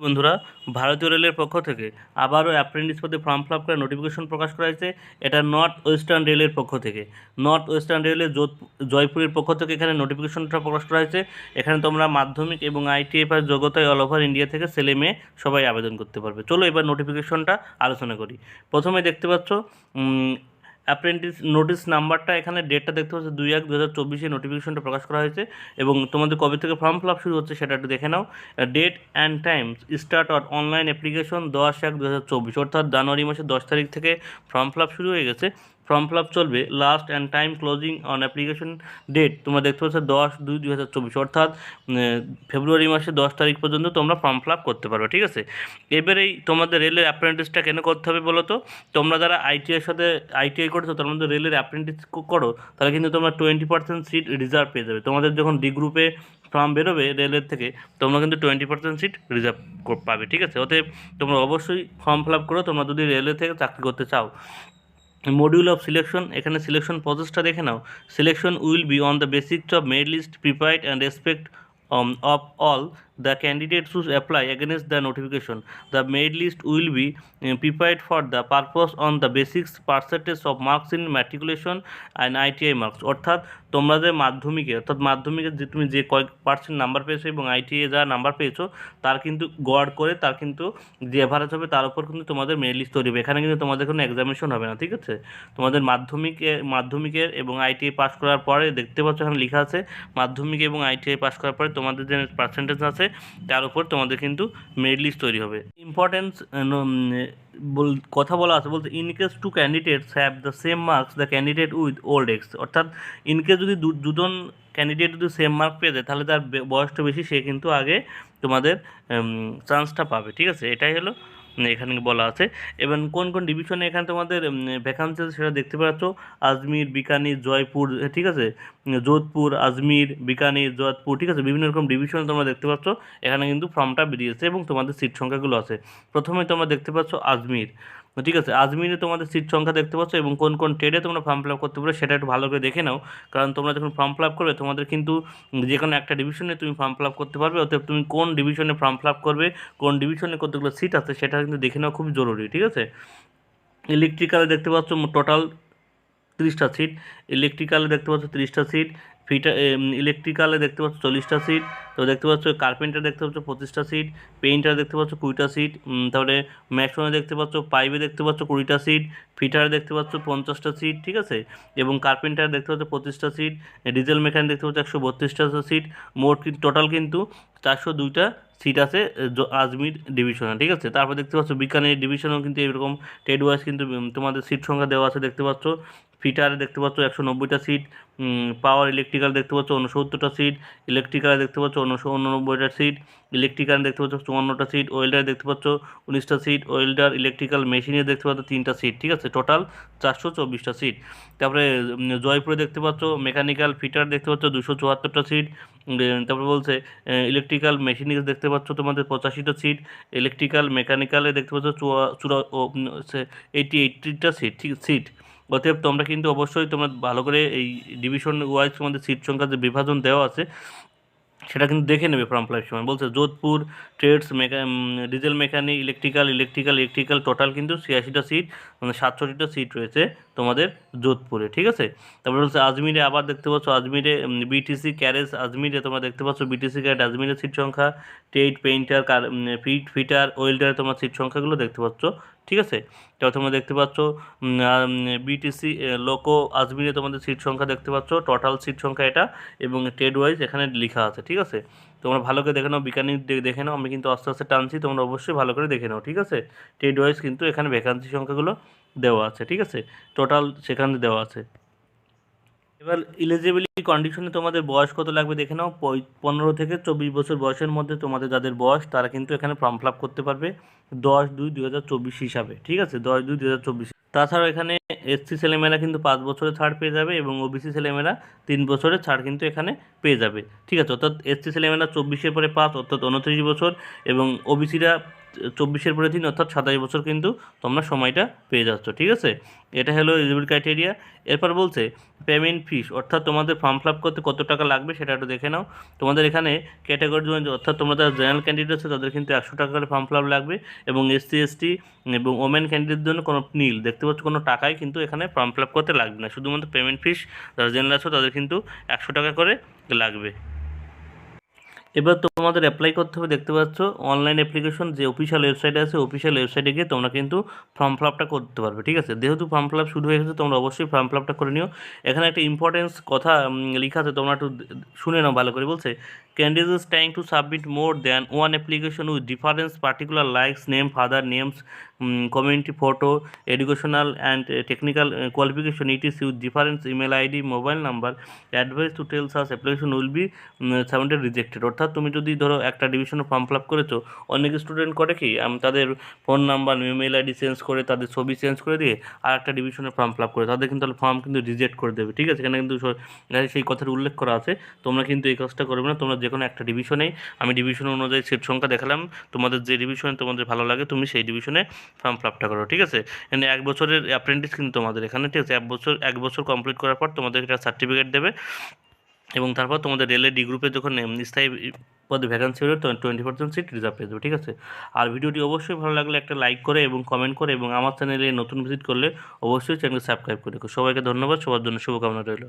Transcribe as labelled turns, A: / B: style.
A: বন্ধুরা, ভারতীয় রেলের পক্ষ থেকে আবারও অ্যাপ্রেন্টিস পদে ফর্ম ফিল আপ করার নোটিফিকেশন প্রকাশ করা হয়েছে। এটা নর্থ ওয়েস্টার্ন রেলের পক্ষ থেকে, নর্থ ওয়েস্টার্ন রেলের জয়পুরের পক্ষ থেকে এখানে নোটিফিকেশনটা প্রকাশ করা হয়েছে। এখানে তোমরা মাধ্যমিক এবং আইটিআই পাস যোগ্যতায় অল ওভার ইন্ডিয়া থেকে ছেলে মেয়ে সবাই আবেদন করতে পারবে। চলো এবার নোটিফিকেশনটা আলোচনা করি। প্রথমে দেখতে পাচ্ছ অ্যাপ্রেন্টিস নোটিশ নাম্বারটা, এখানে ডেটটা দেখতে পাচ্ছ 2/1/2024 নোটিফিকেশনটা প্রকাশ করা হয়েছে এবং তোমাদের কবে থেকে ফর্ম ফিল আপ শুরু হচ্ছে সেটা একটু দেখে নাও। Date and times start on online application 10/1/2024, অর্থাৎ জানুয়ারি মাসের 10 তারিখ থেকে ফর্ম ফিল আপ শুরু হয়ে গেছে। ফর্ম ফিল আপ চলবে। Last and time closing on application date তোমরা দেখতে পাচ্ছ 10/2/2024, অর্থাৎ ফেব্রুয়ারি মাসের 10 তারিখ পর্যন্ত তোমরা ফর্ম ফিল আপ করতে পারবে। ঠিক আছে, এবারেই তোমাদের রেলের অ্যাপ্রেন্টিসটা কেন করতে হবে বলো তো? তোমরা যারা আইটিআইয়ের সাথে আইটিআই করেছো তার মধ্যে রেলের অ্যাপ্রেন্টিস করো, তাহলে কিন্তু তোমরা 20% সিট রিজার্ভ পেয়ে যাবে। তোমাদের যখন ডি গ্রুপে ফর্ম বেরোবে রেলের থেকে, তোমরা কিন্তু 20% সিট রিজার্ভ পাবে। ঠিক আছে, অতএব তোমরা অবশ্যই ফর্ম ফিল আপ করো তোমরা যদি রেলের থেকে চাকরি করতে চাও। মডিউল অফ সিলেকশন, এখানে সিলেকশন প্রসেসটা দেখে নাও। Selection will be on the basis of merit list prepared and respect of all the candidates who apply against the notification. The merit list will be prepared for the purpose on the basis percentage of marks in matriculation and ITI marks, অর্থাৎ তোমরা যে মাধ্যমিকে, অর্থাৎ মাধ্যমিকে যে তুমি যে কয়েক পার্সেন্ট নাম্বার পেয়েছো এবং আইটিআই যা নাম্বার পেয়েছো তার কিন্তু গড় করে, তার কিন্তু যে এভারেজ হবে তার উপর কিন্তু তোমাদের মেরিট লিস্ট তৈরি হবে। এখানে কিন্তু তোমাদের কোনো এক্সামিনেশন হবে না। ঠিক আছে, তোমাদের মাধ্যমিকের এবং আইটিআই পাস করার পরে দেখতে পাচ্ছ এখানে লেখা আছে মাধ্যমিক এবং আইটিআই পাস করার পরে তোমাদের যে পার্সেন্টেজ আছে তার উপর তোমাদের কিন্তু মেরিট লিস্ট তৈরি হবে। ইম্পর্টেন্স কথা বলা আছে, বলতে in case two candidates have the same marks the candidate with old X, অর্থাৎ ইনকেস যদি দুজন ক্যান্ডিডেট যদি সেম মার্ক পেয়ে যায় তাহলে তার বয়সটা বেশি, সে কিন্তু আগে তোমাদের চান্সটা পাবে। ঠিক আছে, এটাই হলো এখানে বলা আছে। এবং কোন কোন ডিভিশনে এখানে তোমাদের ভ্যাকান্সি আছে সেটা দেখতে পাচ্ছ। আজমির, বিকানির, জয়পুর, ঠিক আছে, যোধপুর, আজমির, বিকানির, যোধপুর, ঠিক আছে, বিভিন্ন রকম ডিভিশনে তোমরা দেখতে পাচ্ছ এখানে কিন্তু ফর্মটা বেরিয়েছে এবং তোমাদের সিট সংখ্যাগুলো আছে। প্রথমে তোমরা দেখতে পাচ্ছ আজমির, ঠিক আছে, আজমিরে তোমাদের সিট সংখ্যা দেখতে পাচ্ছ এবং কোন কোন ট্রেডে তোমরা ফর্ম ফিল আপ করতে পারো সেটা একটু ভালো করে দেখে নাও। কারণ তোমরা যখন ফর্ম ফিল আপ করবে তোমাদের কিন্তু যে কোনো একটা ডিভিশনে তুমি ফর্ম ফিল আপ করতে পারবে। অতএব তুমি কোন ডিভিশনে ফর্ম ফিল আপ করবে, কোন ডিভিশনে কতগুলো সিট আছে সেটা কিন্তু দেখে নেওয়া খুব জরুরি। ঠিক আছে, ইলেকট্রিক্যালে দেখতে পাচ্ছ টোটাল 30টা সিট, ইলেকট্রিক্যালে দেখতে পাচ্ছ 30টা সিট, ইলেকট্রিক্যালে দেখতে পাচ্ছ 40টা সিট, তো দেখতে পাচ্ছ কার্পেন্টার দেখতে পাচ্ছ 25টা সিট, পেইন্টার দেখতে পাচ্ছ 20টা সিট, তারপরে ম্যাশনে দেখতে পাচ্ছ, পাইপে দেখতে পাচ্ছ 20টা সিট, ফিটারে দেখতে পাচ্ছ 50টা সিট, ঠিক আছে, এবং কার্পেন্টার দেখতে পাচ্ছ 25টা সিট, ডিজেল মেকানিক দেখতে পাচ্ছ 132টা সিট। মোট টোটাল কিন্তু 402টা সিট আছে আজমির ডিভিশনে। ঠিক আছে, তারপর দেখতে পাচ্ছ বিকানের ডিভিশনেও কিন্তু এরকম ট্রেড ওয়াইজ কিন্তু তোমাদের সিট সংখ্যা দেওয়া আছে দেখতে পাচ্ছ। ফিটারে দেখতে পাচ্ছ 190টা সিট, পাওয়ার ইলেকট্রিক্যাল দেখতে পাচ্ছ 69টা সিট, ইলেকট্রিক্যালে দেখতে পাচ্ছ 89টা সিট, ইলেকট্রিক্যাল দেখতে পাচ্ছ 54টা সিট, ওয়েল্ডার দেখতে পাচ্ছ 19টা সিট, ওয়েল্ডার ইলেকট্রিক্যাল মেশিনে দেখতে পাচ্ছ 3টা সিট। ঠিক আছে, টোটাল 424টা সিট। তারপরে জয়পুরে দেখতে পাচ্ছ মেকানিক্যাল ফিটার দেখতে পাচ্ছ 274টা সিট। তারপরে বলছে ইলেকট্রিক্যাল মেশিনিক্স দেখতে পাচ্ছ তোমাদের 85টা সিট, ইলেকট্রিক্যাল মেকানিক্যালে দেখতে পাচ্ছ 80টা সিট। ঠিক সিট, অতএব তোমরা কিন্তু অবশ্যই তোমরা ভালো করে এই ডিভিশন ওয়াইজ তোমাদের সিট সংখ্যা যে বিভাজন দেওয়া আছে সেটা কিন্তু দেখে নেবে ফর্ম ফিল আপের সময়। বলছে Jodhpur trades diesel mechanic, electrical total কিন্তু 86টা সিট, মানে 67টা সিট রয়েছে তোমাদের যোধপুরে। ঠিক আছে, তারপরে বলছে আজমিরে আবার দেখতে পাচ্ছ আজমিরে বিটিসি ক্যারেজ আজমিরে তোমরা দেখতে পাচ্ছ বিটিসি ক্যারেজ আজমিরের সিট সংখ্যা, ট্রেড পেইন্টার ফিটার ওয়েল্ডার তোমার সিট সংখ্যাগুলো দেখতে পাচ্ছ। ঠিক আছে, তারপর তোমরা দেখতে পাচ্ছ বিটিসি লোকো আজমিরে তোমাদের সিট সংখ্যা দেখতে পাচ্ছ, টোটাল সিট সংখ্যা এটা, এবং ট্রেড ওয়াইজ এখানে লেখা আছে। ঠিক আছে, তোমরা ভালো করে দেখে নাও, বিজ্ঞানী দেখে নাও, আমি কিন্তু আস্তে আস্তে টানছি, তোমরা অবশ্যই ভালো করে দেখে নাও। ঠিক আছে, ট্রেড ওয়াইজ কিন্তু এখানে ভ্যাকান্সি সংখ্যাগুলো দেওয়া আছে। ঠিক আছে, টোটাল সেখানে দেওয়া আছে। এবার ইলিজিবিলিটি কন্ডিশনে তোমাদের বয়স কত লাগবে দেখে নাও। 15 থেকে 24 বছর বয়সের মধ্যে তোমাদের যাদের বয়স তারা কিন্তু এখানে ফর্ম ফিল আপ করতে পারবে 10/2/2024 হিসাবে। ঠিক আছে, 10/2/2024। তাছাড়াও এখানে এসসি ছেলেমেয়েরা কিন্তু 5 বছরের ছাড় পেয়ে যাবে এবং ওবিসি ছেলেমেয়েরা 3 বছরের ছাড় কিন্তু এখানে পেয়ে যাবে। ঠিক আছে, অর্থাৎ এসসি ছেলেমেয়েরা 24-এর পরে 5 অর্থাৎ 29 বছর এবং ওবিসিরা 24-এর পরে 3 অর্থাৎ 27 বছর কিন্তু তোমরা সময়টা পেয়ে যাচ্ছ, ঠিক আছে। এটা হলো এলিজিবিলিটি ক্রাইটেরিয়া। এরপর বলছে পেমেন্ট ফিস, অর্থাৎ তোমাদের ফর্ম ফিল আপ করতে কত টাকা লাগবে সেটা একটু দেখে নাও। তোমাদের এখানে ক্যাটাগরি, অর্থাৎ তোমরা যারা জেনারেল ক্যান্ডিডেট আছে তাদের কিন্তু 100 টাকা করে ফর্ম ফিল আপ লাগবে, এবং এসসি এসটি এবং ওমেন ক্যান্ডিডেটদের জন্য কোনো নীল দেখতে পাচ্ছ, কোনো টাকাই কিন্তু এখানে ফর্ম ফিল আপ করতে লাগবে না, শুধুমাত্র পেমেন্ট ফিস যারা জেনারেল আছো তাদের কিন্তু 100 টাকা করে লাগবে। এবার তোমাদের অ্যাপ্লাই করতে হবে, দেখতে পাচ্ছ অনলাইন অ্যাপ্লিকেশন যে অফিসিয়াল ওয়েবসাইটে আছে, অফিসিয়াল ওয়েবসাইটে গিয়ে তোমরা কিন্তু ফর্ম ফিল আপটা করতে পারবে, ঠিক আছে। যেহেতু ফর্ম ফিল আপ শুরু হয়ে গেছে তোমরা অবশ্যই ফর্ম ফিল আপটা করে নিও। এখানে একটা ইম্পর্টেন্স কথা লেখা আছে, তোমরা একটু শুনে নাও ভালো করে। বলছে candidates trying to submit more than one application with difference particular likes name, father names, community photo, educational and technical qualification, it is with difference email ID, mobile number, advice to tell such application will be submitted rejected. অর্থাৎ তুমি যদি ধরো একটা ডিভিশনে form fill up করেছো, অনেক student করে কি তাদের phone number, email ID change করে, তাদের ছবি চেঞ্জ করে দিয়ে আর একটা ডিভিশনে ফর্ম ফিল আপ করে, তাদের কিন্তু ফর্ম কিন্তু রিজেক্ট করে দেবে, ঠিক আছে। এখানে কিন্তু সেই কথার উল্লেখ করা আছে, তোমরা কিন্তু এই কাজটা করবে না। তোমরা যে কোনো একটা ডিভিশনেই, আমি ডিভিশন অনুযায়ী সিট সংখ্যা দেখালাম, তোমাদের যে ডিভিশনে তোমাদের ভালো লাগে তুমি সেই ডিভিশনে ফর্ম ফিল আপটা করো, ঠিক আছে। এখানে 1 বছরের অ্যাপ্রেন্টিস কিন্তু তোমাদের এখানে, ঠিক আছে। 1 বছর কমপ্লিট করার পর তোমাদের একটা সার্টিফিকেট দেবে, এবং তারপর তোমাদের রেলের ডি গ্রুপে যখন স্থায়ী পদে ভ্যাকান্সি হলে 20% সিট রিজার্ভ পেয়ে যাবে, ঠিক আছে। আর ভিডিওটি অবশ্যই ভালো লাগলে একটা লাইক করে এবং কমেন্ট করে, এবং আমার চ্যানেলে নতুন ভিজিট করলে অবশ্যই চ্যানেল সাবস্ক্রাইব করে রেখো। সবাইকে ধন্যবাদ, সবার জন্য শুভকামনা রইল।